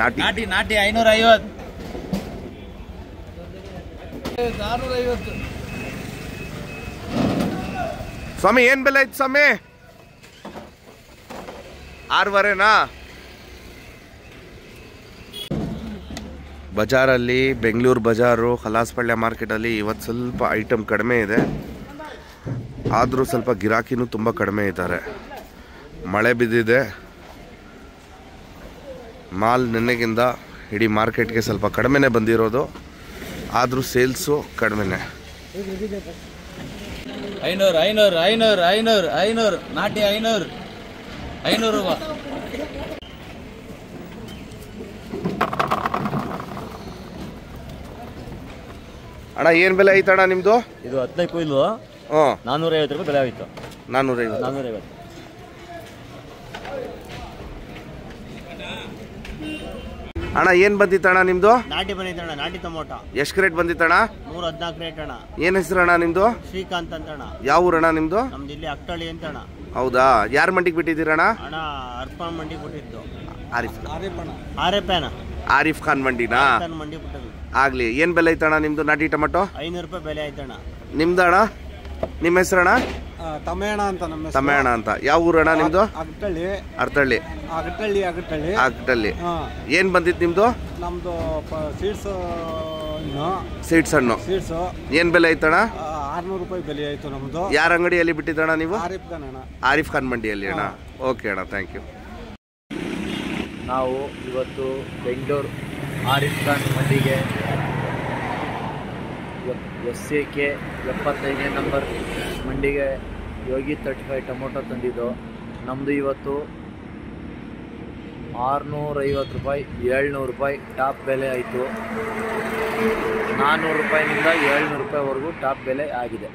ನಾಟಿ ನಾಟಿ 550. ಸ್ವಾಮಿ ಏನ್ ಬೆಲೆ ಐತಿ ಸ್ವಾಮಿ? 6.5ನಾ? ಬಜಾರಲ್ಲಿ, ಬೆಂಗಳೂರು ಬಜಾರು, ಹಲಾಸ್ಪಳ್ಯ ಮಾರ್ಕೆಟಲ್ಲಿ ಇವತ್ತು ಸ್ವಲ್ಪ ಐಟಮ್ ಕಡಿಮೆ ಇದೆ. ಆದರೂ ಸ್ವಲ್ಪ ಗಿರಾಕಿನೂ ತುಂಬ ಕಡಿಮೆ ಇದ್ದಾರೆ. ಮಳೆ ಬಿದ್ದಿದೆ. ಮಾಲ್ ನೆನ್ನೆಗಿಂದ ಇಡೀ ಮಾರ್ಕೆಟ್ಗೆ ಸ್ವಲ್ಪ ಕಡಿಮೆನೇ ಬಂದಿರೋದು. ಆದರೂ ಸೇಲ್ಸು ಕಡಿಮೆನೆ. 500 ನಾಟಿ 500 ರೂಪಾಯಿ. ಅಣ್ಣ ಏನು ಬೆಲೆ ಐತಣ್ಣ ನಿಮ್ಮದು? ಇದು 15 ಕೊಯ್ಲು. 450 ರೂಪಾಯಿ ಬೆಲೆ ಆಯಿತು. 450. ಅಣ್ಣ ಏನು ಬಂದಿತ್ತಣ್ಣ ನಿಮ್ಮದು? ನಾಟಿ ಬಂದಿತ್ತಣ್ಣ, ನಾಟಿ ಟೊಮೊಟೊ. ಎಷ್ಟು ಕ್ರೇಟ್ ಬಂದಿತ್ತಣ್ಣ? 114 ಕ್ರೇಟ್ ಅಣ್ಣ. ಏನು ಹೆಸರು ಅಣ್ಣ ನಿಮ್ಮದು? ಶ್ರೀಕಾಂತ್ ಅಂತಣ್ಣ. ಯಾವ ಊರಣ್ಣ ನಿಮ್ಮದು? ನಮ್ದು ಇಲ್ಲಿ ಅಕ್ಟಳ್ಳಿ ಅಂತಣ್ಣ. ಹೌದಾ? ಯಾರ ಮಂಡಿಗೆ ಬಿಟ್ಟಿದ್ದೀರಣ್ಣ? ಅಣ್ಣ ಅರ್ಪಣ್ ಮಂಡಿಗೆ ಬಿಟ್ಟಿದ್ದು. ಆರಿಫ್ ಖಾನ್ ಮಂಡಿನಾ? ಮಂಡಿ ಬಿಟ್ಟದ್ದು. ಆಗ್ಲಿ. ಏನು ಬೆಲೆ ಐತಣ್ಣ ನಿಮ್ಮದು ನಾಟಿ ಟೊಮೊಟೊ? 500 ರೂಪಾಯಿ ಬೆಲೆ ಆಯ್ತಣ್ಣ. ನಿಮ್ದು ಅಣ್ಣ? ನಿಮ್ಮ ಹೆಸರಣ್ಣ? ತಮೇಣ ಅಂತ. ನಮ್ಮ ತಮೇಣ ಅಂತ. ಯಾವ ಊರಣ್ಣ ನಿಮ್ಮದು? ಅಗಟಳ್ಳಿ. ಅಗಟಳ್ಳಿ. ಏನು ಬಂದಿತ್ತು ನಿಮ್ಮದು? ನಮ್ಮದು ಸೀಡ್ಸ್ ಹಣ್ಣು. ಏನು ಬೆಲೆ ಐತಣ್ಣ? 600 ರೂಪಾಯಿ ಬೆಲೆ ಆಯಿತು ನಮ್ಮದು. ಯಾರ ಅಂಗಡಿಯಲ್ಲಿ ಬಿಟ್ಟಿದ್ದಣ್ಣ ನೀವು? ಆರಿಫ್ ಖಾನ್ ಮಂಡಿಯಲ್ಲಿ ಅಣ್ಣ. ಓಕೆ ಅಣ್ಣ, ಥ್ಯಾಂಕ್ ಯು. ನಾವು ಇವತ್ತು ಬೆಂಗಳೂರು ಆರಿಫ್ ಖಾನ್ ಮಂಡಿಗೆ SAK 75ನೇ ನಂಬರ್ ಮಂಡಿಗೆ ಯೋಗಿ 35 ಟೊಮೊಟೊ ತಂದಿದ್ದು. ನಮ್ಮದು ಇವತ್ತು 650 ರೂಪಾಯಿ, 700 ರೂಪಾಯಿ ಟಾಪ್ ಬೆಲೆ ಆಯಿತು. 400 ರೂಪಾಯಿನಿಂದ 700 ರೂಪಾಯಿವರೆಗೂ ಟಾಪ್ ಬೆಲೆ ಆಗಿದೆ.